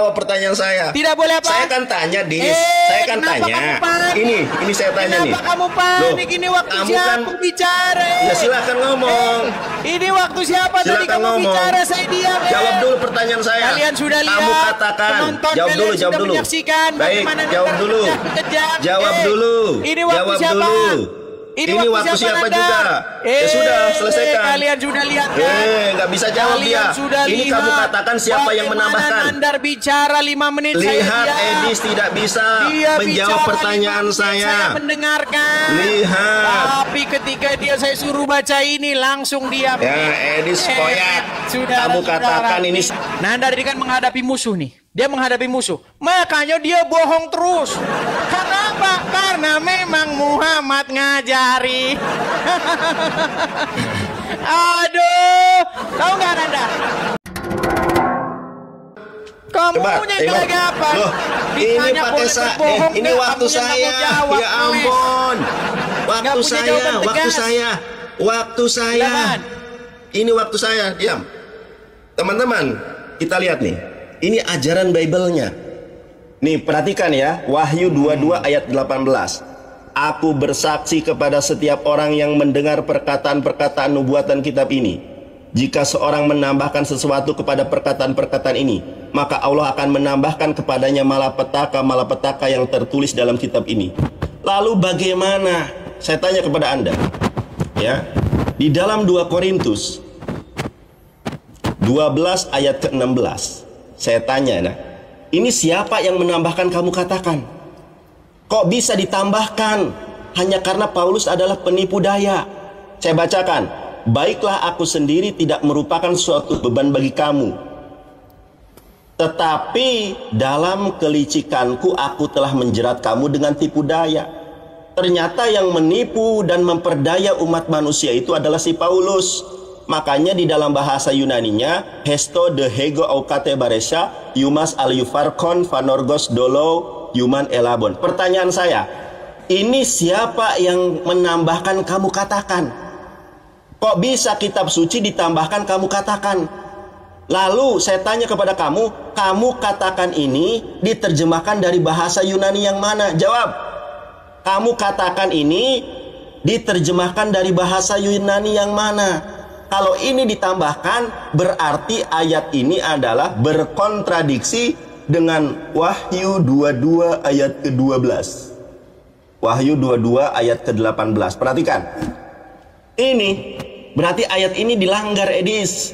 jawab pertanyaan saya. Tidak boleh apa? Saya kan tanya, Dis. Saya kan tanya. Ini saya tanya nih. Kenapa kamu panik? Ini waktu kamu siapa kan bicara? Ya silakan ngomong. Ini waktu siapa tadi Silakan kamu ngomong. bicara? Saya diam. Jawab dulu pertanyaan saya. Kalian sudah lihat. Kamu katakan. Penonton Jawab kalian dulu, sudah jawab dulu. menyaksikan Baik, bagaimana jawab Nanda dulu. kejam. Jawab dulu. Ini waktu Jawab siapa? dulu. Ini waktu siapa Nanda? juga? Ya sudah, selesaikan. Kalian sudah lihat kan? Nggak bisa jawab Kalian dia. sudah Ini lihat kamu katakan siapa yang menambahkan. Nandar bicara 5 menit. Lihat, saya Edis tidak bisa dia menjawab bicara pertanyaan 5 menit, saya. mendengarkan. Lihat. Tapi ketika dia saya suruh baca ini langsung diam. Ya, Edis koyak. Saudara, Kamu katakan ini. Nanda tadi kan menghadapi musuh nih. Dia menghadapi musuh. Makanya dia bohong terus. Kenapa? Karena memang Muhammad ngajari. Aduh. Tahu nggak Nanda? Kamunya gelagapan. Loh, ini pakai saya. Ini waktu saya. Ya ampun. Waktu saya. Ini waktu saya. Diam. Teman-teman, kita lihat nih. Ini ajaran Bible-nya. Nih, perhatikan ya. Wahyu 22 ayat 18. Aku bersaksi kepada setiap orang yang mendengar perkataan-perkataan nubuatan kitab ini. Jika seorang menambahkan sesuatu kepada perkataan-perkataan ini, maka Allah akan menambahkan kepadanya malapetaka yang tertulis dalam kitab ini. Lalu bagaimana? Saya tanya kepada Anda. Ya. Di dalam 2 Korintus 12 ayat ke-16. Saya tanya, nah, ini siapa yang menambahkan kamu katakan? Kok bisa ditambahkan? Hanya karena Paulus adalah penipu daya. Saya bacakan. Baiklah, aku sendiri tidak merupakan suatu beban bagi kamu. Tetapi dalam kelicikanku aku telah menjerat kamu dengan tipu daya. Ternyata yang menipu dan memperdaya umat manusia itu adalah si Paulus. Makanya di dalam bahasa Yunaninya hesto de hego aukate baresha yumas al yufarkon vanorgos dolo yuman elabon. Pertanyaan saya, ini siapa yang menambahkan kamu katakan? Kok bisa kitab suci ditambahkan kamu katakan? Lalu saya tanya kepada kamu katakan ini diterjemahkan dari bahasa Yunani yang mana? Jawab. Kamu katakan ini diterjemahkan dari bahasa Yunani yang mana? Kalau ini ditambahkan, berarti ayat ini adalah berkontradiksi dengan Wahyu 22 ayat ke-12. Wahyu 22 ayat ke-18. Perhatikan. Ini berarti ayat ini dilanggar, Edis.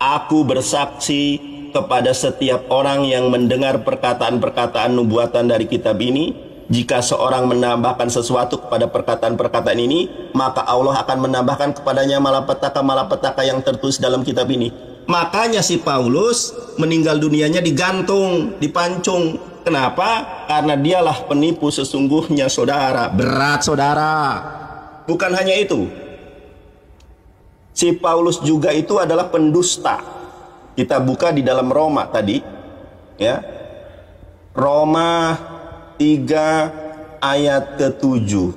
Aku bersaksi kepada setiap orang yang mendengar perkataan-perkataan nubuatan dari kitab ini. Jika seorang menambahkan sesuatu kepada perkataan-perkataan ini, maka Allah akan menambahkan kepadanya malapetaka yang tertulis dalam kitab ini. Makanya si Paulus meninggal dunianya digantung, dipancung. Kenapa? Karena dialah penipu sesungguhnya, saudara. Berat, saudara. Bukan hanya itu. Si Paulus juga itu adalah pendusta. Kita buka di dalam Roma tadi. Ya. Roma 3 ayat ke-7.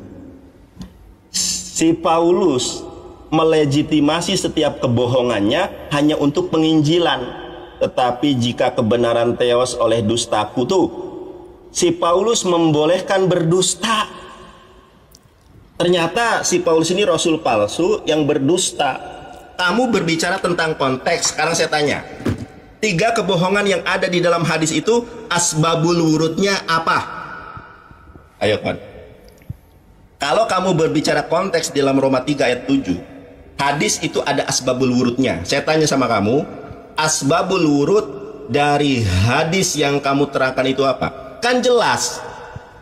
Si Paulus melegitimasi setiap kebohongannya hanya untuk penginjilan. Tetapi jika kebenaran teos oleh dustaku tuh, si Paulus membolehkan berdusta. Ternyata si Paulus ini rasul palsu yang berdusta. Kamu berbicara tentang konteks. Sekarang saya tanya, 3 kebohongan yang ada di dalam hadis itu asbabul wurudnya apa? Ayo kan. Kalau kamu berbicara konteks di dalam Roma 3 ayat 7, hadis itu ada asbabul wurudnya. Saya tanya sama kamu, asbabul wurud dari hadis yang kamu terangkan itu apa? Kan jelas.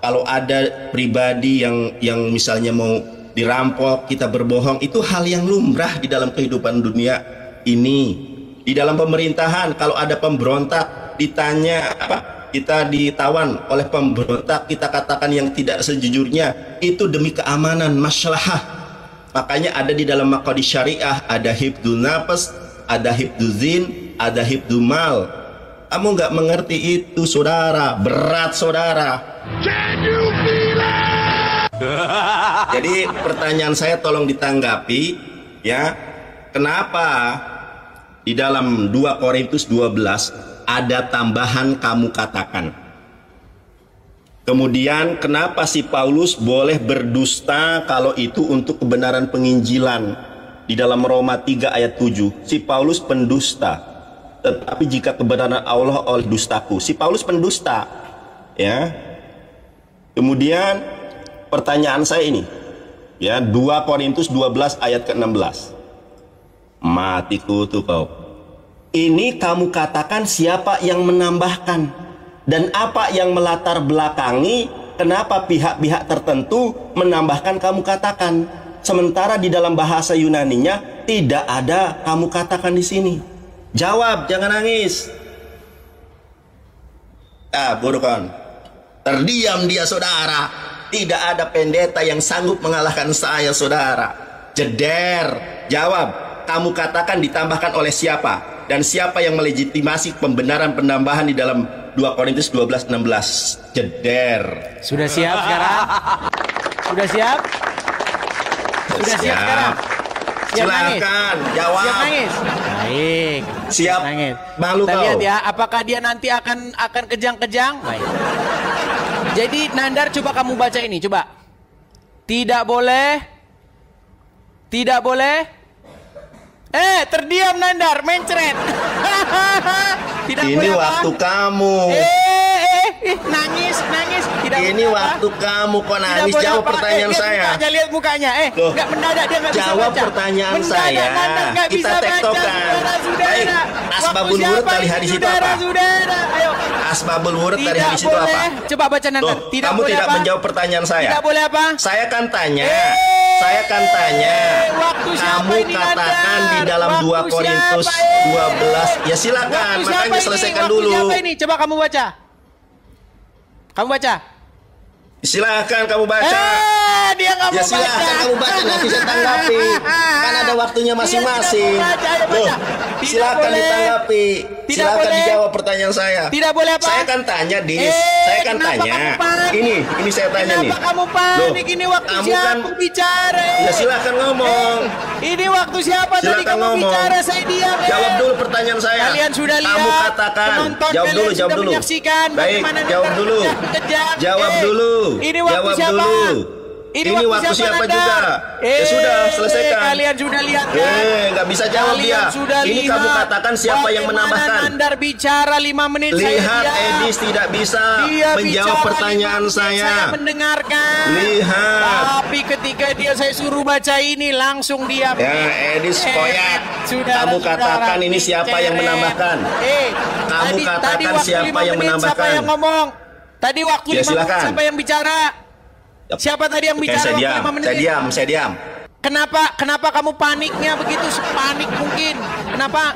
Kalau ada pribadi yang misalnya mau dirampok, kita berbohong, itu hal yang lumrah di dalam kehidupan dunia ini. Di dalam pemerintahan, kalau ada pemberontak, ditanya apa? Kita ditawan oleh pemberontak, kita katakan yang tidak sejujurnya, itu demi keamanan, maslahah. Makanya ada di dalam maqasid syariah, ada hifdzun nafs, ada hifdzuz zin, ada hifdzul mal. Kamu nggak mengerti itu, saudara. Berat, saudara. Jadi pertanyaan saya tolong ditanggapi, ya. Kenapa di dalam 2 Korintus 12 ada tambahan kamu katakan. Kemudian kenapa si Paulus boleh berdusta kalau itu untuk kebenaran penginjilan? Di dalam Roma 3 ayat 7, si Paulus pendusta. Tetapi jika kebenaran Allah oleh dustaku, si Paulus pendusta. Ya. Kemudian pertanyaan saya ini, ya, 2 Korintus 12 ayat ke-16. Mati kutu kau. Ini kamu katakan siapa yang menambahkan? Dan apa yang melatar belakangi kenapa pihak-pihak tertentu menambahkan kamu katakan, sementara di dalam bahasa Yunaninya tidak ada kamu katakan di sini? Jawab, jangan nangis. Burukan. Terdiam dia, saudara. Tidak ada pendeta yang sanggup mengalahkan saya, saudara. Jeder. Jawab, kamu katakan ditambahkan oleh siapa? Dan siapa yang melegitimasi pembenaran penambahan di dalam 2 Korintus 12:16? Jeder. Sudah siap sekarang? Sudah siap? Sudah siap sekarang? Siap Silakan, nangis? jawab. Siap nangis? Baik. Siap nangis. malu Kita kau. lihat ya, apakah dia nanti akan kejang-kejang? Baik. Jadi Nandar, coba kamu baca ini, coba. Tidak boleh. Tidak boleh. Terdiam Nandar, mencret. Tidak Ini boleh apa? waktu kamu. Nangis. Tidak Ini boleh waktu apa? kamu kok Tidak nangis. boleh Jawab apa? pertanyaan saya. Lihat mukanya. Loh. Nggak mendadak dia nggak bisa Jawab baca. pertanyaan Mendadak saya. Nandar nggak Kita bisa baca, tektokan. saudara-saudara. Baik, asbabul Waktu wurud siapa tali ini, hadis itu apa? saudara-saudara? Ayo. Asbabul wurud dari Tidak hadis itu apa? boleh. Coba baca Nandar. Loh, Tidak kamu boleh tidak apa? menjawab pertanyaan saya. Tidak boleh apa? Saya kan tanya. Saya kan tanya. Waktu siapa Kamu ini, katakan Nandar? di dalam Waktu 2 Korintus siapa ini? 12. Ya silakan, Waktu siapa makanya ini? selesaikan Waktu dulu. siapa ini? Coba kamu baca. Kamu baca. Silakan kamu baca. Dia nggak mau Ya baca. silakan kamu baca, nanti saya tanggapi. Kan ada waktunya masing-masing. Dia tidak mau baca, ayo baca. Loh, Tidak silakan boleh. ditanggapi. Tidak Silakan boleh. dijawab pertanyaan saya. Tidak boleh apa? Saya kan tanya, Dis. Saya kan Kenapa tanya. kamu panik? Ini saya tanya nih. Kenapa kamu panik? Ini waktu kamu siapa kan bicara? Ya silakan ngomong. Ini waktu siapa tadi Silakan kamu ngomong. bicara? Saya diam. Jawab dulu pertanyaan saya. Kalian sudah lihat. Kamu katakan. Penonton Jawab kalian dulu, jawab sudah dulu. menyaksikan Baik, bagaimana jawab Nandar dulu. kejam. Jawab dulu. Ini waktu Jawab siapa? dulu. Ini waktu siapa Nandar? juga? Ya sudah, selesaikan. Kalian sudah lihat kan? Nggak bisa jawab Kalian dia. sudah Ini lihat kamu katakan siapa yang bagaimana menambahkan. Nandar bicara 5 menit saya Lihat, diam. Edis tidak bisa Dia menjawab bicara pertanyaan 5 menit, saya. Saya mendengarkan. Lihat. Tapi ketika dia saya suruh baca ini langsung diam. Ya, Edis koyak. Kamu katakan ini siapa yang menambahkan. Kamu katakan tadi waktu siapa 5 yang menit menambahkan. Siapa yang ngomong? Tadi waktu Ya, 5 menit silakan. siapa yang bicara? Siapa tadi yang Oke, bicara saya waktu diam. 5 menit? Saya diam. Kenapa kamu paniknya begitu? Sepanik mungkin. Kenapa?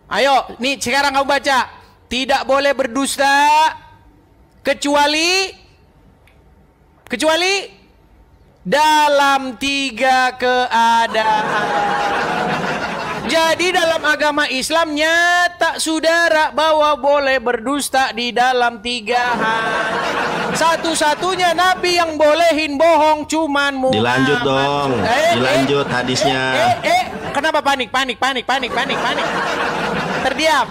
Ayo, nih sekarang kamu baca. Tidak boleh berdusta kecuali dalam 3 keadaan. Jadi dalam agama Islam nyata saudara bahwa boleh berdusta di dalam 3 hal. Satu-satunya Nabi yang bolehin bohong cuman Muhammad. Dilanjut dong. Dilanjut hadisnya. Kenapa panik? Terdiam.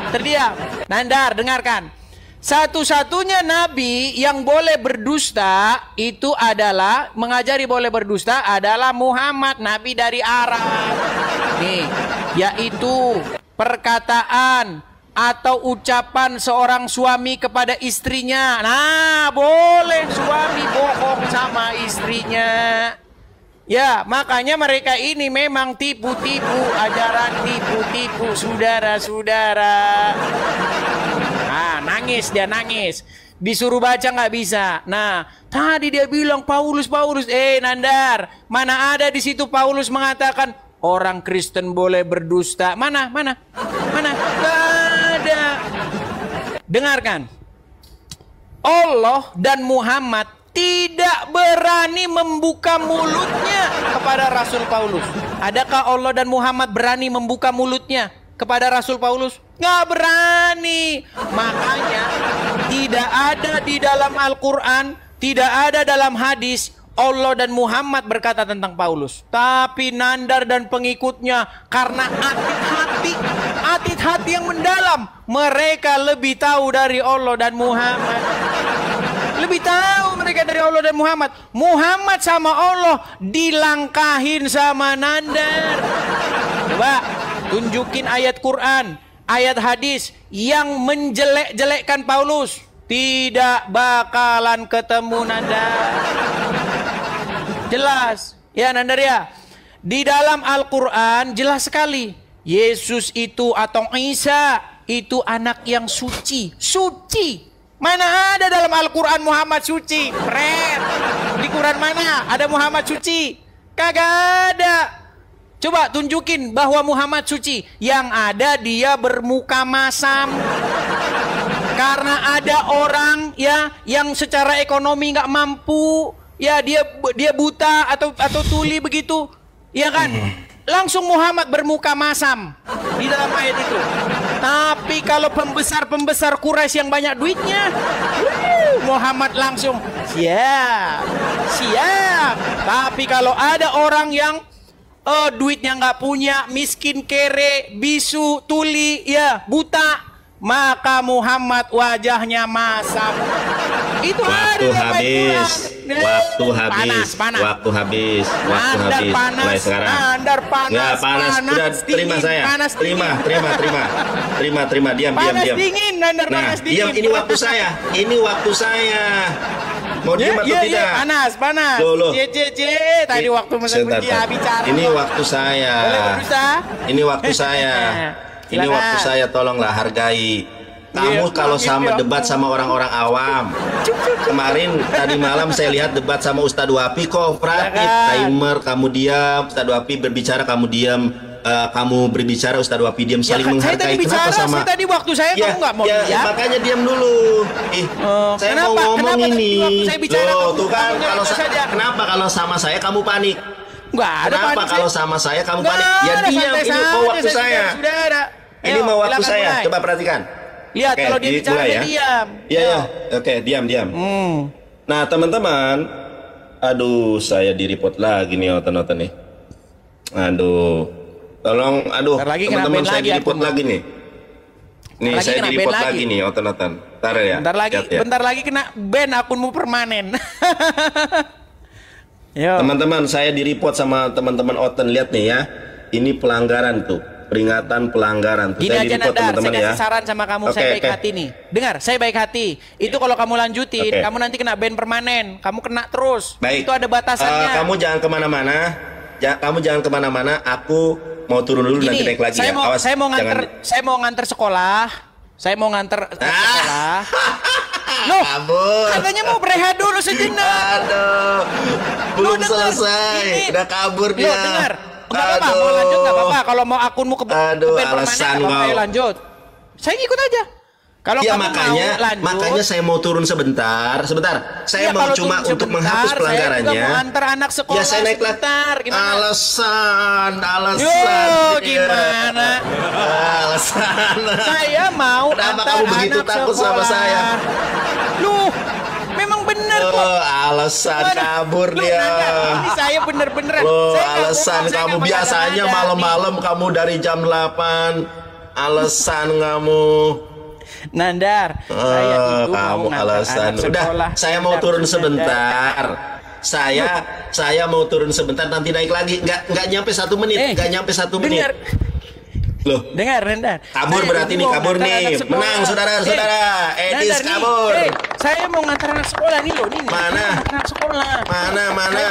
Nandar, dengarkan. Satu-satunya Nabi yang boleh berdusta itu adalah mengajari boleh berdusta adalah Muhammad, Nabi dari Arab. Nih, yaitu perkataan atau ucapan seorang suami kepada istrinya. Nah, boleh suami bohong sama istrinya. Ya, makanya mereka ini memang tipu-tipu, ajaran tipu-tipu, saudara-saudara. Ah, nangis dia nangis. Disuruh baca nggak bisa. Nah, tadi dia bilang Paulus. Nandar, mana ada di situ Paulus mengatakan orang Kristen boleh berdusta? Mana? Nggak ada. Dengarkan. Allah dan Muhammad tidak berani membuka mulutnya kepada Rasul Paulus. Adakah Allah dan Muhammad berani membuka mulutnya kepada Rasul Paulus? Nggak berani. Makanya tidak ada di dalam Al-Quran, tidak ada dalam hadis Allah dan Muhammad berkata tentang Paulus. Tapi Nandar dan pengikutnya karena atid hati yang mendalam. Mereka lebih tahu dari Allah dan Muhammad. Lebih tahu mereka dari Allah dan Muhammad. Muhammad sama Allah dilangkahin sama Nandar. Coba tunjukin ayat Quran, ayat hadis yang menjelek-jelekkan Paulus. Tidak bakalan ketemu Nandar. Jelas ya Nandar ya. Di dalam Al-Quran jelas sekali, Yesus itu atau Isa itu anak yang suci. Suci. Mana ada dalam Al-Quran Muhammad suci? Keren. Di Quran mana ada Muhammad suci? Kagak ada. Coba tunjukin bahwa Muhammad suci. Yang ada dia bermuka masam. Karena ada orang ya yang secara ekonomi nggak mampu, ya dia buta atau tuli begitu, ya kan? Langsung Muhammad bermuka masam di dalam ayat itu. Tapi kalau pembesar Quraisy yang banyak duitnya, Muhammad langsung siap. Tapi kalau ada orang yang duitnya nggak punya, miskin, kere, bisu, tuli, ya buta, maka Muhammad wajahnya masam. Itu waktu habis. Waktu habis. Mulai sekarang. Nandar panas. Nggak panas. Udah terima saya. Terima. Diam. Dingin, Nandar Nah, panas dingin. diam. Ini waktu saya. Mau diam atau tidak? Panas. Loh. Tadi waktu dia bicara. Ini waktu saya. Boleh berusaha? Ini waktu saya. Ini waktu saya, tolonglah hargai. Kamu kalau sama debat sama orang-orang awam. Kemarin tadi malam saya lihat debat sama Ustadz Wapi kok praktis. Timer kamu diam, Ustadz Wapi berbicara kamu diam, kamu berbicara Ustadz Wapi diam, saling menghargai. Kenapa sama? Saya tadi waktu saya kamu nggak mau diam? Makanya diam dulu. Saya mau ngomong ini. Loh, tuh kan kenapa kalau sama saya kamu panik? Kenapa kalau sama saya kamu panik? Ya diam, ini mau waktu saya. Ini mau waktu saya. Coba perhatikan. Lihat kalau dia bicara dia diam. Iya. Oke, diam. Nah, teman-teman, aduh, saya di-report lagi nih oten-oten nih. Tolong, teman-teman saya di-report lagi nih. Nih, saya di-report lagi nih oten-oten. Bentar ya. Bentar lagi kena ban akunmu permanen. Teman-teman, saya di-report sama teman-teman Oten. Lihat nih ya. Ini pelanggaran tuh. Peringatan pelanggaran tuh. Gini saya aja Nandar, saya kasih ya. saran sama kamu. Saya baik hati nih. Dengar, saya baik hati. Itu kalau kamu lanjutin, kamu nanti kena ban permanen. Kamu kena terus. Baik. Itu ada batasannya. Kamu jangan kemana-mana. Aku mau turun dulu. Gini, nanti naik lagi ya. Saya mau nganter sekolah. Sekolah. Loh, kabur. katanya mau berehat dulu sejenak. Aduh, belum selesai. Udah kabur dia. Loh, dengar. Enggak apa-apa, mau lanjut enggak apa-apa. Kalau mau akunmu ke alasan permanen, lanjut. Saya ngikut aja. Kalau ya, kamu makanya saya mau turun sebentar. Saya mau cuma untuk menghapus pelanggarannya. Saya mau antar anak sekolah. Ya, saya naik sebentar. Gimana? Alasan. Gimana? Alasan. Saya mau kenapa antar kamu begitu anak takut sekolah. sama saya? Loh, memang benar kok. Alasan kabur dia. Ini saya bener-beneran. Alasan kamu biasanya malam-malam kamu dari jam 8. Alasan kamu. Nandar, saya itu kamu mau alasan. Udah, saya mau turun sebentar. Saya mau turun sebentar, nanti naik lagi. Nggak nyampe 1 menit. Nggak nyampe 1 menit. Loh, dengar Nandar. Kabur berarti nih, kabur nih. Menang saudara-saudara. Edis kabur. Saya mau ngantar anak sekolah nih loh, nih. Mana? Anak sekolah. Mana?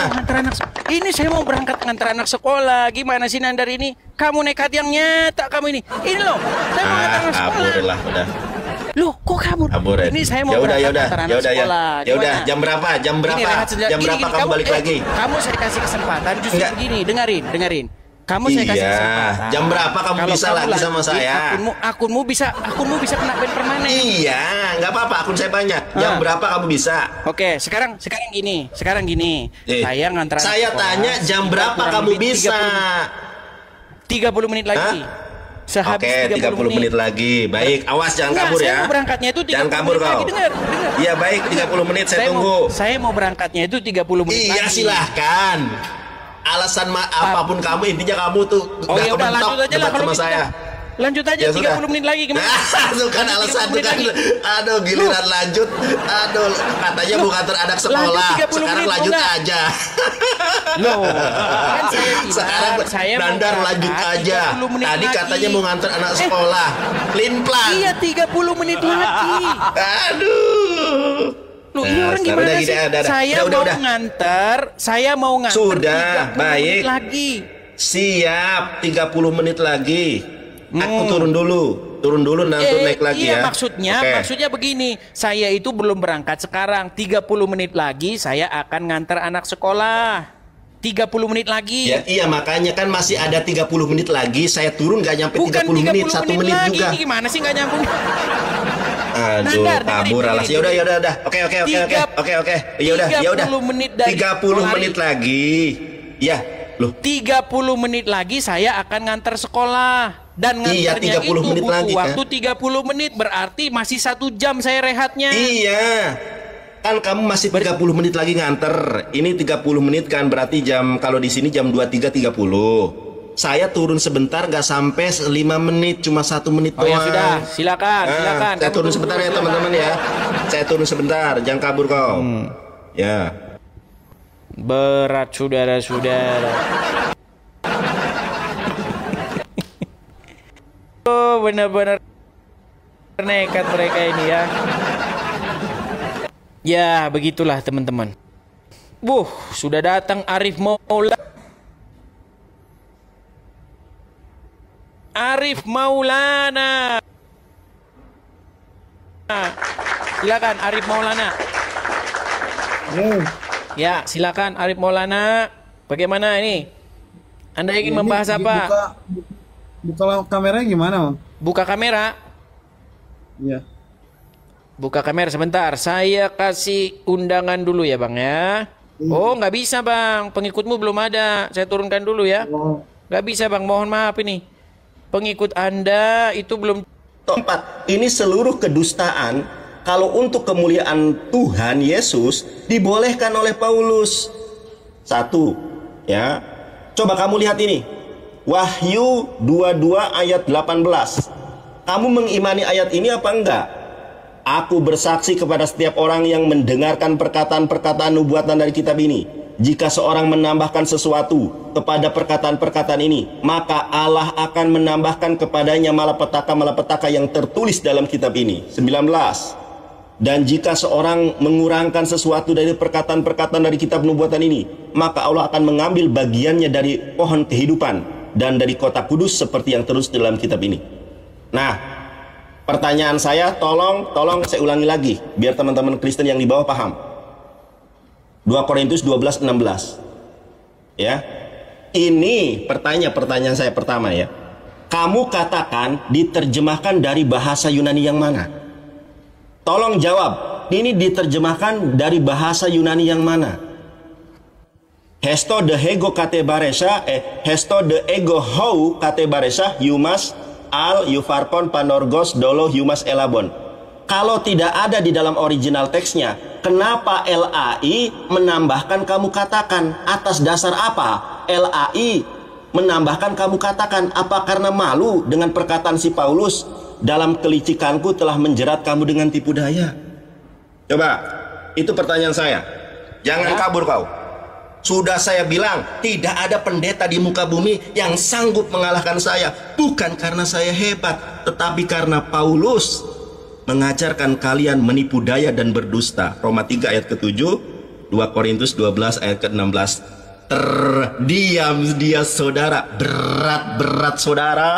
Ini saya mau berangkat ngantar anak sekolah. Gimana sih Nandar ini? Kamu nekat yang nyata kamu ini. Ini loh, saya mau ngantar anak sekolah. Kabur lah, udah. Loh, kok kabur? Ini saya mau berangkat ngantar anak sekolah. Ya udah, jam berapa? Jam berapa kamu balik lagi? Kamu saya kasih kesempatan justru begini, dengerin. Kamu saya kasih kesempatan. Jam berapa kamu bisa lagi sama saya? Akunmu bisa kena ban permanen. Iya, nggak apa-apa, akun saya banyak. Jam berapa kamu bisa? Oke, sekarang gini. Saya ngantar. Saya tanya jam berapa kamu bisa? 30 menit lagi. Oke, 30 menit lagi. Baik, awas jangan kabur ya. Saya mau berangkatnya itu 30 jangan kabur menit kau. lagi, dengar. Iya, baik, 30 menit saya tunggu. Saya mau berangkatnya itu 30 menit lagi. Iya, silahkan. Alasan apapun kamu, intinya kamu tuh udah kementok debat sama saya. Lanjut aja, Ya 30 sudah. menit lagi gimana? Itu kan Lanjut alasan 30 tuh menit kan. lagi. Aduh, giliran lanjut. Aduh, katanya mau nganter anak sekolah. Lanjut 30 Sekarang menit, lanjut enggak? aja. Loh, kan saya bilang, Sekarang saya mau Nandar lanjut berangkat aja. 30 menit Tadi lagi. katanya mau nganter anak sekolah. Plan. Iya, 30 menit lagi. Aduh. Loh, ini Nah, orang sekarang gimana udah, sih? udah. Saya Udah, mau udah. nganter, saya mau nganter Sudah, 30 baik. menit lagi. Siap, 30 menit lagi. Aku turun dulu nanti naik lagi iya, ya. Oke. maksudnya begini, saya itu belum berangkat sekarang. 30 menit lagi saya akan nganter anak sekolah. 30 menit lagi. Ya, iya makanya kan masih ada 30 menit lagi. Saya turun nggak nyampe Bukan 30 menit, 1 menit lagi. juga. Ini gimana sih nggak nyambung? Aduh, Nandar, kabur dengerin, alas. dengerin. Yaudah. Oke. Yaudah. 30 menit dari 30 mulai. menit lagi. Ya, loh. 30 menit lagi saya akan nganter sekolah. Dan Iya, nganternya 30 itu menit butuh lagi, waktu kan? 30 menit. Berarti masih 1 jam saya rehatnya. Iya. Kan kamu masih 30 menit lagi nganter. Ini 30 menit kan berarti kalau di sini jam 23.30. Saya turun sebentar nggak sampai 5 menit, cuma 1 menit Oh doang. ya sudah, silakan. Saya Kamu turun tunggu sebentar ya dulu, teman-teman ya. Saya turun sebentar, jangan kabur kau. Ya. Berat saudara-saudara. Oh, benar-benar nekat mereka ini ya. Ya, begitulah teman-teman. Sudah datang Arif Maulana. Arif Maulana. Silakan Arif Maulana. Ya, silakan Arif Maulana. Bagaimana ini? Anda ingin membahas apa? Buka kameranya gimana, Bang? Buka kamera. Iya. Buka kamera sebentar. Saya kasih undangan dulu ya, Bang ya. Oh, nggak bisa, Bang. Pengikutmu belum ada. Saya turunkan dulu ya. Oh. Nggak bisa, Bang. Mohon maaf ini. Pengikut Anda itu belum. Tempat ini seluruh kedustaan. Kalau untuk kemuliaan Tuhan Yesus dibolehkan oleh Paulus. 1, ya. Coba kamu lihat ini. Wahyu 22 ayat 18. Kamu mengimani ayat ini apa enggak? Aku bersaksi kepada setiap orang yang mendengarkan perkataan-perkataan nubuatan dari kitab ini. Jika seorang menambahkan sesuatu kepada perkataan-perkataan ini, maka Allah akan menambahkan kepadanya malapetaka-malapetaka yang tertulis dalam kitab ini. 19. Dan jika seorang mengurangkan sesuatu dari perkataan-perkataan dari kitab nubuatan ini, maka Allah akan mengambil bagiannya dari pohon kehidupan dan dari kota kudus seperti yang terus dalam kitab ini. Nah, pertanyaan saya, tolong saya ulangi lagi biar teman-teman Kristen yang di bawah paham. 2 Korintus 12:16. Ya. Ini pertanyaan saya pertama ya. Kamu katakan diterjemahkan dari bahasa Yunani yang mana? Tolong jawab. Ini diterjemahkan dari bahasa Yunani yang mana? Hesto de ego katebaresha, hesto de ego hou katebaresha, humas al yufarkon panorgos dolo humas elabon. Kalau tidak ada di dalam original teksnya, kenapa LAI menambahkan kamu katakan? Atas dasar apa LAI menambahkan kamu katakan? Apa karena malu dengan perkataan si Paulus? Dalam kelicikanku telah menjerat kamu dengan tipu daya. Coba, itu pertanyaan saya. Jangan kabur kau. Sudah saya bilang, tidak ada pendeta di muka bumi yang sanggup mengalahkan saya. Bukan karena saya hebat, tetapi karena Paulus mengajarkan kalian menipu daya dan berdusta. Roma 3 ayat ke-7, 2 Korintus 12 ayat ke-16. Terdiam dia saudara, berat saudara.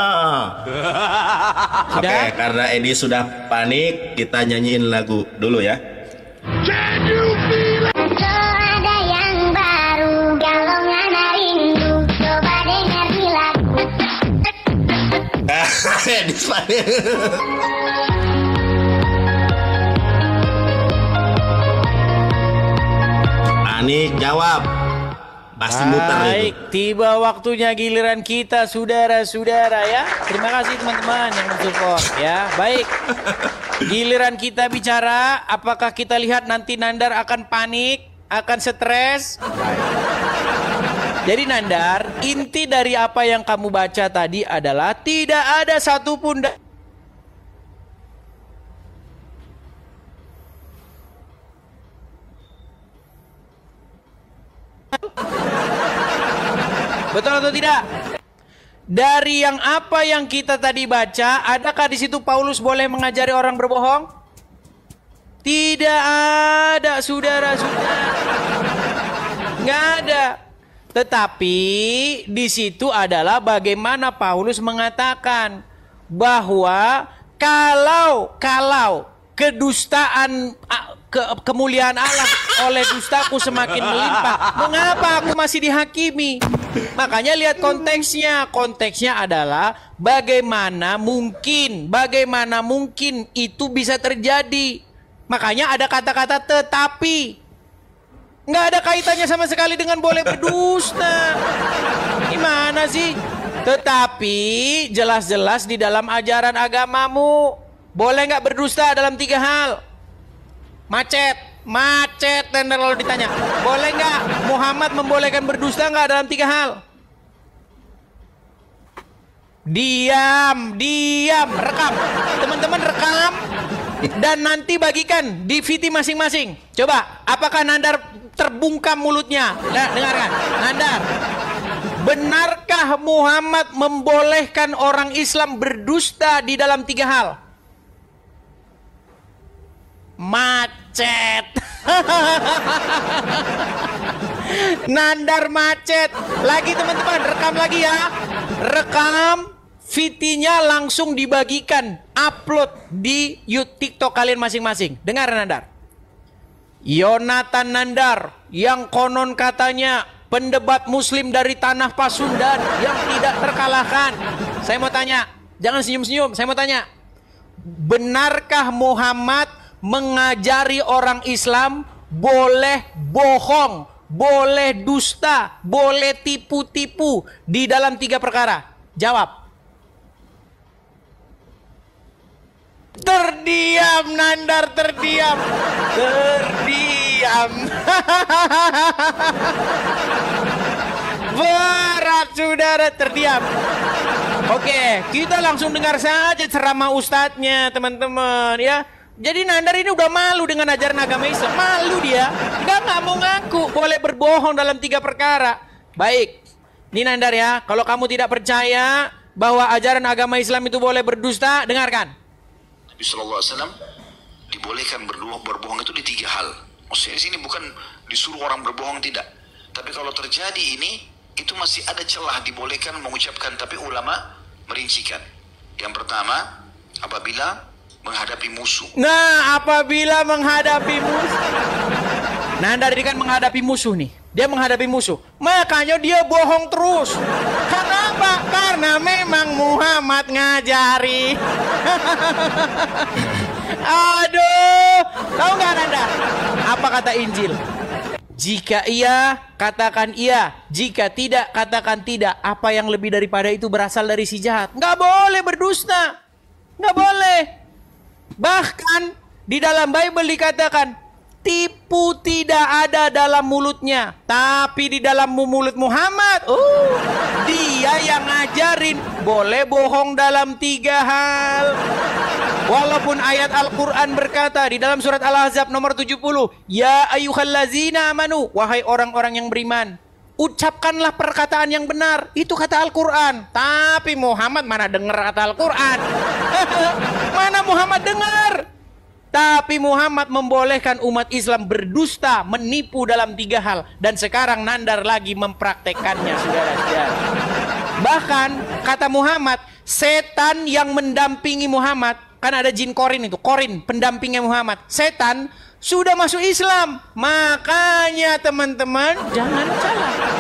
Oke, karena Edi sudah panik, kita nyanyiin lagu dulu ya. Ada yang baru, galongan rindu, coba dengar di lagu. Edi panik. Panik, jawab. Pasti muter Baik, itu. tiba waktunya giliran kita saudara-saudara ya. Terima kasih teman-teman yang mensupport ya. Baik. Giliran kita bicara, apakah kita lihat nanti Nandar akan panik, akan stres? Jadi Nandar, inti dari apa yang kamu baca tadi adalah tidak ada satupun betul atau tidak? Dari yang apa yang kita tadi baca, adakah di situ Paulus boleh mengajari orang berbohong? Tidak ada, saudara-saudara. Nggak ada. Tetapi di situ adalah bagaimana Paulus mengatakan bahwa kalau kedustaan kemuliaan Allah oleh dustaku semakin melimpah, mengapa aku masih dihakimi? Makanya lihat konteksnya. Konteksnya adalah bagaimana mungkin itu bisa terjadi. Makanya ada kata-kata tetapi. Nggak ada kaitannya sama sekali dengan boleh berdusta. Gimana sih? Tetapi jelas-jelas di dalam ajaran agamamu boleh nggak berdusta dalam 3 hal. Macet dan lalu ditanya, boleh nggak Muhammad membolehkan berdusta nggak dalam 3 hal? Diam, rekam. Teman-teman rekam dan nanti bagikan di VT masing-masing. Coba, apakah Nandar terbungkam mulutnya? Nah, dengarkan, Nandar. Benarkah Muhammad membolehkan orang Islam berdusta di dalam 3 hal? Macet. Nandar macet. Lagi teman-teman, rekam lagi ya. Rekam, VT-nya langsung dibagikan, upload di YouTube TikTok kalian masing-masing. Dengar Nandar. Yonatan Nandar yang konon katanya pendebat muslim dari tanah Pasundan yang tidak terkalahkan. Saya mau tanya, jangan senyum-senyum, saya mau tanya. Benarkah Muhammad mengajari orang Islam boleh bohong, boleh dusta, boleh tipu-tipu di dalam 3 perkara? Jawab. Terdiam Nandar, terdiam. Berat saudara, terdiam. Oke, kita langsung dengar saja ceramah ustadznya teman-teman ya. Jadi Nandar ini udah malu dengan ajaran agama Islam. Malu dia. Nggak mau ngaku boleh berbohong dalam 3 perkara. Baik, ini Nandar ya. Kalau kamu tidak percaya bahwa ajaran agama Islam itu boleh berdusta, dengarkan. Nabi SAW dibolehkan berbohong itu di 3 hal. Maksudnya di sini bukan disuruh orang berbohong, tidak. Tapi kalau terjadi ini, itu masih ada celah dibolehkan mengucapkan. Tapi ulama merincikan. Yang pertama, apabila menghadapi musuh. Nah, apabila menghadapi musuh. Nandar ini kan menghadapi musuh nih. Dia menghadapi musuh. Makanya dia bohong terus. Kenapa? Karena memang Muhammad ngajari. Aduh. Tahu nggak Nandar? Apa kata Injil? Jika iya, katakan iya. Jika tidak, katakan tidak. Apa yang lebih daripada itu berasal dari si jahat. Nggak boleh berdusta. Nggak boleh. Bahkan di dalam Bible dikatakan, tipu tidak ada dalam mulutnya, tapi di dalam mulut Muhammad, dia yang ngajarin boleh bohong dalam 3 hal. Walaupun ayat Al-Quran berkata di dalam surat Al-Ahzab nomor 70, ya ayyuhallazina amanu, wahai orang-orang yang beriman, ucapkanlah perkataan yang benar. Itu kata Al-Quran. Tapi Muhammad mana dengar kata Al-Quran? Mana Muhammad dengar? Tapi Muhammad membolehkan umat Islam berdusta, menipu dalam 3 hal. Dan sekarang Nandar lagi mempraktekannya, saudara-saudara. Bahkan kata Muhammad, setan yang mendampingi Muhammad, kan ada jin Korin itu, Korin pendampingnya Muhammad. Setan sudah masuk Islam. Makanya teman-teman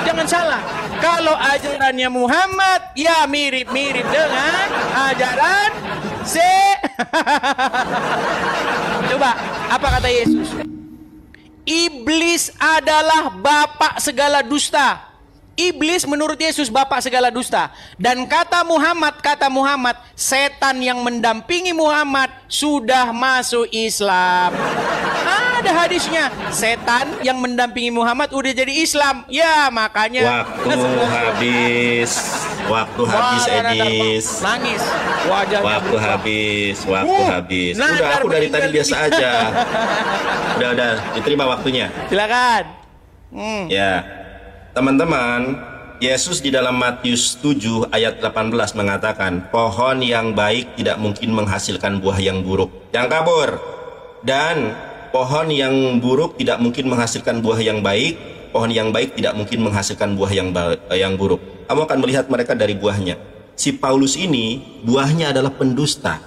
jangan salah. Kalau ajarannya Muhammad ya mirip-mirip dengan ajaran Coba, apa kata Yesus? Iblis adalah bapak segala dusta. Iblis menurut Yesus bapak segala dusta. Dan kata Muhammad, setan yang mendampingi Muhammad sudah masuk Islam. Ada hadisnya, setan yang mendampingi Muhammad udah jadi Islam. Ya makanya Waktu habis Edis. Nangis. Wajahnya Waktu berubah. habis. Nah, Udah, aku dari tadi biasa aja. Udah, diterima waktunya. Silakan. Ya, teman-teman, Yesus di dalam Matius 7 ayat 18 mengatakan, pohon yang baik tidak mungkin menghasilkan buah yang buruk. Jangan kabur. Dan pohon yang buruk tidak mungkin menghasilkan buah yang baik. Pohon yang baik tidak mungkin menghasilkan buah yang buruk. Kamu akan melihat mereka dari buahnya. Si Paulus ini buahnya adalah pendusta.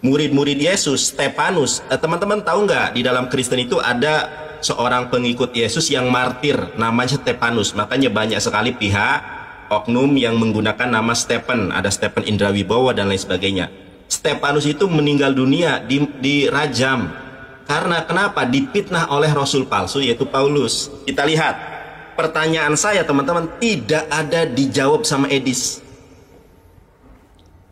Murid-murid Yesus, Stefanus. Teman-teman tahu nggak di dalam Kristen itu ada seorang pengikut Yesus yang martir, namanya Stefanus. Makanya banyak sekali pihak oknum yang menggunakan nama Stephen. Ada Stephen Indrawibowo dan lain sebagainya. Stefanus itu meninggal dunia, dirajam. Karena kenapa? Dipitnah oleh rasul palsu yaitu Paulus. Kita lihat. Pertanyaan saya teman-teman tidak ada dijawab sama Edis.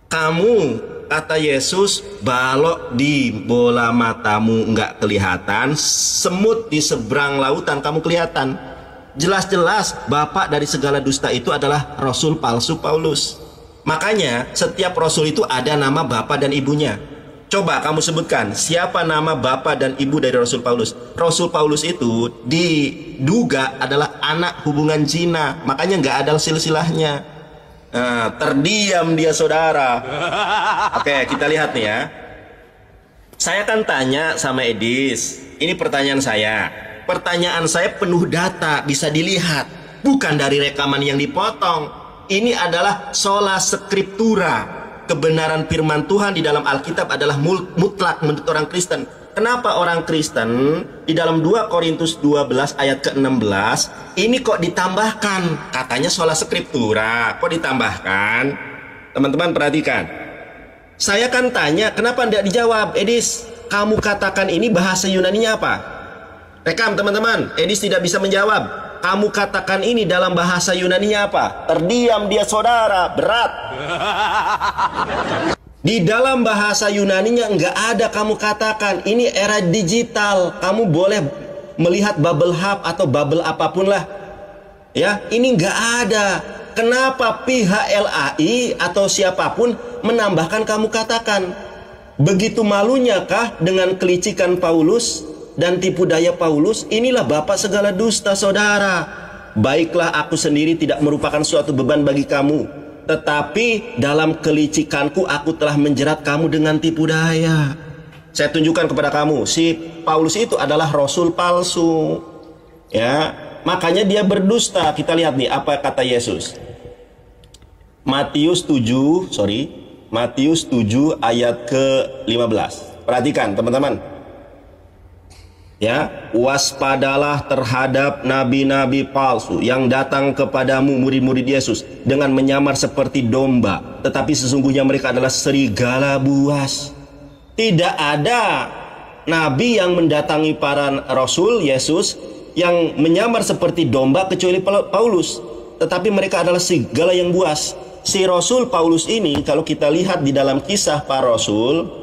Kamu, kata Yesus, balok di bola matamu nggak kelihatan, semut di seberang lautan kamu kelihatan. Jelas-jelas bapak dari segala dusta itu adalah rasul palsu Paulus. Makanya setiap rasul itu ada nama bapak dan ibunya. Coba kamu sebutkan siapa nama bapak dan ibu dari Rasul Paulus. Rasul Paulus itu diduga adalah anak hubungan zina, makanya nggak ada silsilahnya. Nah, terdiam dia saudara. Oke, kita lihat nih ya. Saya kan tanya sama Edis. Ini pertanyaan saya. Pertanyaan saya penuh data, bisa dilihat. Bukan dari rekaman yang dipotong. Ini adalah sola scriptura. Kebenaran firman Tuhan di dalam Alkitab adalah mutlak menurut orang Kristen. Kenapa orang Kristen di dalam 2 Korintus 12 ayat ke-16 ini kok ditambahkan? Katanya sola scriptura, kok ditambahkan? Teman-teman perhatikan. Saya kan tanya, kenapa tidak dijawab? Edis, kamu katakan ini bahasa Yunaninya apa? Rekam teman-teman, Edis tidak bisa menjawab. Kamu katakan ini dalam bahasa Yunaninya apa? Terdiam dia saudara, berat. Di dalam bahasa Yunaninya nggak ada kamu katakan. Ini era digital. Kamu boleh melihat bubble hub atau bubble apapun lah. Ya, ini nggak ada. Kenapa pihak LAI atau siapapun menambahkan kamu katakan? Begitu malunya kah dengan kelicikan Paulus dan tipu daya Paulus? Inilah bapak segala dusta saudara. Baiklah aku sendiri tidak merupakan suatu beban bagi kamu, tetapi dalam kelicikanku aku telah menjerat kamu dengan tipu daya. Saya tunjukkan kepada kamu, si Paulus itu adalah rasul palsu. Ya, makanya dia berdusta. Kita lihat nih apa kata Yesus. Matius 7 ayat ke-15. Perhatikan teman-teman. Ya, waspadalah terhadap nabi-nabi palsu yang datang kepadamu, murid-murid Yesus, dengan menyamar seperti domba, tetapi sesungguhnya mereka adalah serigala buas. Tidak ada nabi yang mendatangi para rasul Yesus yang menyamar seperti domba kecuali Paulus, tetapi mereka adalah serigala yang buas. Si rasul Paulus ini kalau kita lihat di dalam kisah para rasul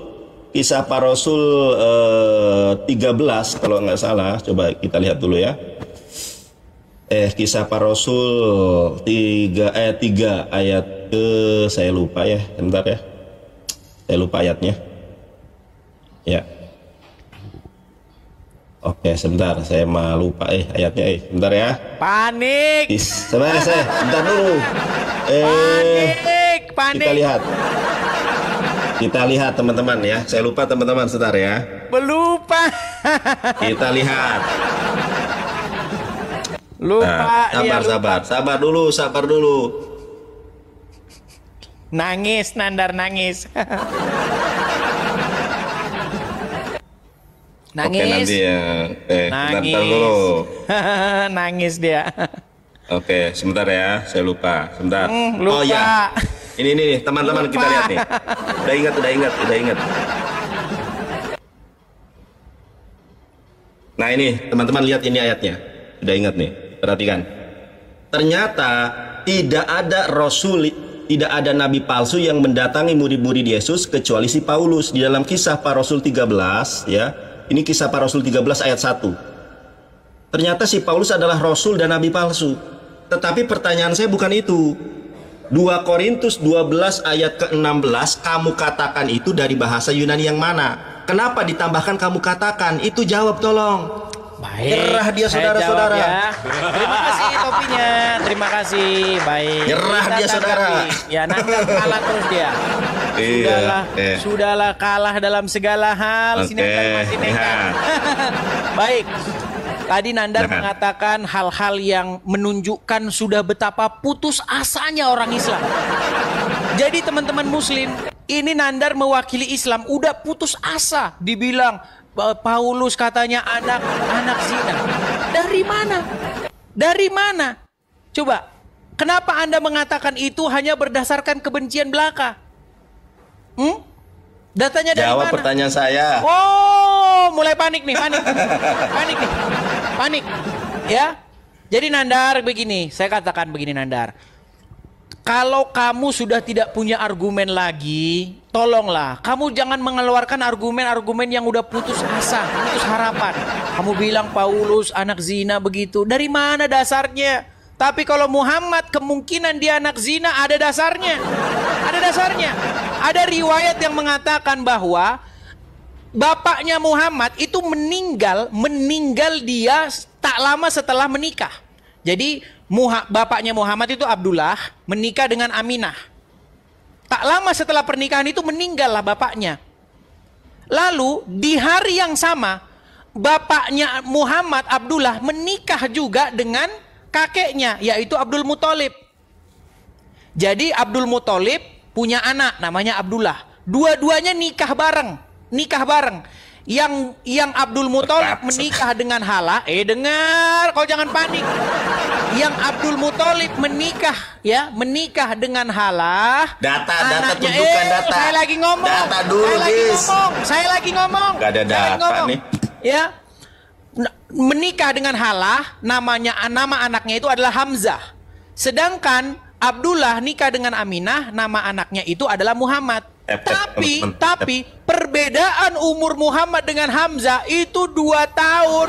13 kalau nggak salah, coba kita lihat dulu ya. Kisah para Rasul 3 ayat ke, saya lupa ya, sebentar ya. Saya lupa ayatnya. Ya. Oke, sebentar, saya mah lupa ayatnya sebentar ya. Panik. Sebentar sebentar dulu. Panik. Kita lihat teman-teman ya. Saya lupa teman-teman, sebentar ya. Belupa. Kita lihat. Lupa. Nah, sabar dulu. Nangis, Nandar nangis. Nangis. Oke, nanti ya. Nangis. Bentar dulu. Nangis dia. Oke, sebentar ya. Saya lupa. Sebentar. Lupa. Oh ya. Ini nih teman-teman, kita lihat nih. Udah ingat. Nah ini teman-teman lihat ini ayatnya. Udah ingat nih. Perhatikan. Ternyata tidak ada rasul, tidak ada nabi palsu yang mendatangi murid-murid Yesus kecuali si Paulus. Di dalam kisah para Rasul 13 ya, Ini Kisah Para Rasul 13 ayat 1. Ternyata si Paulus adalah rasul dan nabi palsu. Tetapi pertanyaan saya bukan itu. 2 Korintus 12 ayat ke-16, kamu katakan itu dari bahasa Yunani yang mana? Kenapa ditambahkan kamu katakan? Itu jawab tolong. Baik. Nyerah dia, saya saudara-saudara. jawab ya. Terima kasih topinya. Terima kasih. Baik. Nyerah Kita dia, saudara. tanggapi. Ya, nandar kalah terus dia. Sudahlah kalah dalam segala hal. Sini masih nekat. Baik. Tadi Nandar mengatakan hal-hal yang menunjukkan sudah betapa putus asanya orang Islam. Jadi teman-teman muslim, ini Nandar mewakili Islam, udah putus asa. Dibilang Paulus katanya anak zina. Dari mana? Dari mana? Coba, kenapa Anda mengatakan itu hanya berdasarkan kebencian belaka? Datanya dari Jawab mana? pertanyaan saya. Oh, mulai panik nih, panik. Panik nih. Panik. Ya. Jadi Nandar begini, saya katakan begini Nandar. Kalau kamu sudah tidak punya argumen lagi, tolonglah kamu jangan mengeluarkan argumen-argumen yang udah putus asa, putus harapan. Kamu bilang Paulus anak zina begitu. Dari mana dasarnya? Tapi kalau Muhammad kemungkinan dia anak zina, ada dasarnya. Ada dasarnya. Ada riwayat yang mengatakan bahwa bapaknya Muhammad itu meninggal dia tak lama setelah menikah. Jadi bapaknya Muhammad itu Abdullah menikah dengan Aminah. Tak lama setelah pernikahan itu meninggallah bapaknya. Lalu di hari yang sama bapaknya Muhammad Abdullah menikah juga dengan kakeknya yaitu Abdul Muthalib. Jadi Abdul Muthalib punya anak namanya Abdullah. Dua-duanya nikah bareng. Yang Abdul Muthalib menikah dengan Hala. Dengar, kau jangan panik. Yang Abdul Muthalib menikah dengan Hala. Data tunjukkan data. Saya lagi ngomong. Data dulu, Saya lagi ngomong. Gak ada data nih. Ya. Menikah dengan Hala, nama anaknya itu adalah Hamzah. Sedangkan Abdullah nikah dengan Aminah, nama anaknya itu adalah Muhammad. Tapi perbedaan umur Muhammad dengan Hamzah itu 2 tahun.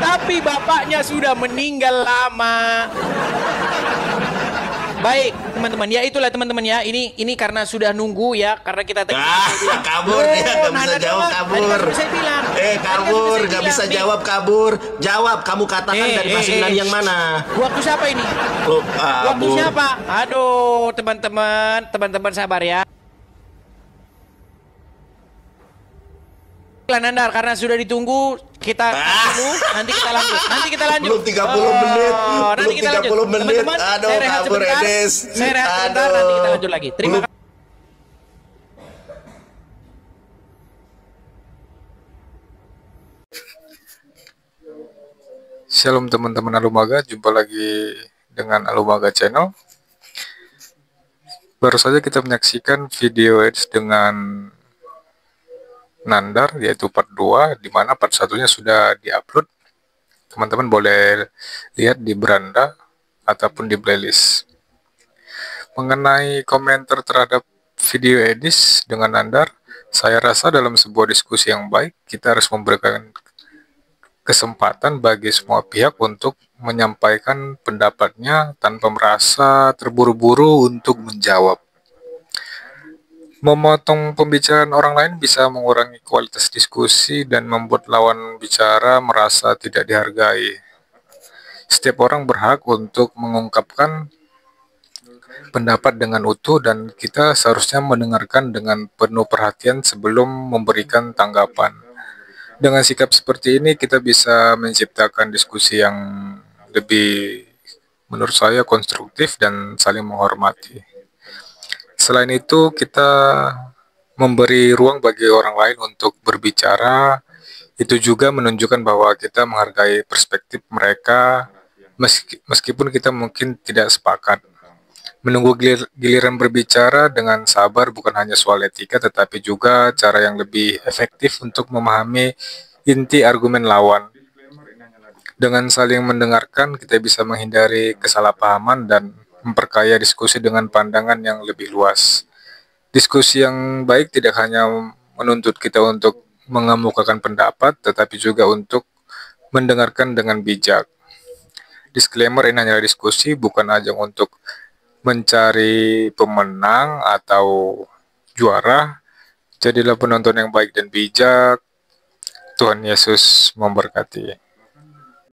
Tapi bapaknya sudah meninggal lama. Baik teman-teman, ya itulah teman-teman ya. Ini karena sudah nunggu ya, karena kita tadi kabur dia, nggak bisa jawab, kabur. Kabur, nggak bisa jawab, kabur. Jawab, kamu katakan dari bahasa Yunani yang mana? Waktu siapa ini? Waktu siapa? Aduh, teman-teman sabar ya. Nandar, karena sudah ditunggu, kita dulu, nanti kita lanjut. Belum 30 menit. Nanti kita lanjut. 30 menit. Teman-teman, Aduh, saya rehat kabur sebentar. Edes. Saya rehat sebentar, nanti kita lanjut lagi. Terima kasih. Shalom teman-teman Alumaga, jumpa lagi dengan Alumaga Channel. Baru saja kita menyaksikan video ads dengan Nandar, yaitu part 2, di mana part 1-nya sudah diupload. Teman-teman boleh lihat di beranda ataupun di playlist. Mengenai komentar terhadap video edis dengan Nandar, saya rasa dalam sebuah diskusi yang baik, kita harus memberikan kesempatan bagi semua pihak untuk menyampaikan pendapatnya tanpa merasa terburu-buru untuk menjawab. Memotong pembicaraan orang lain bisa mengurangi kualitas diskusi dan membuat lawan bicara merasa tidak dihargai. Setiap orang berhak untuk mengungkapkan pendapat dengan utuh dan kita seharusnya mendengarkan dengan penuh perhatian sebelum memberikan tanggapan. Dengan sikap seperti ini kita bisa menciptakan diskusi yang lebih, menurut saya, konstruktif dan saling menghormati. Selain itu, kita memberi ruang bagi orang lain untuk berbicara. Itu juga menunjukkan bahwa kita menghargai perspektif mereka, meskipun kita mungkin tidak sepakat. Menunggu giliran berbicara dengan sabar bukan hanya soal etika, tetapi juga cara yang lebih efektif untuk memahami inti argumen lawan. Dengan saling mendengarkan, kita bisa menghindari kesalahpahaman dan memperkaya diskusi dengan pandangan yang lebih luas. Diskusi yang baik tidak hanya menuntut kita untuk mengemukakan pendapat, tetapi juga untuk mendengarkan dengan bijak. Disclaimer, ini hanyalah diskusi, bukan ajang untuk mencari pemenang atau juara. Jadilah penonton yang baik dan bijak. Tuhan Yesus memberkati.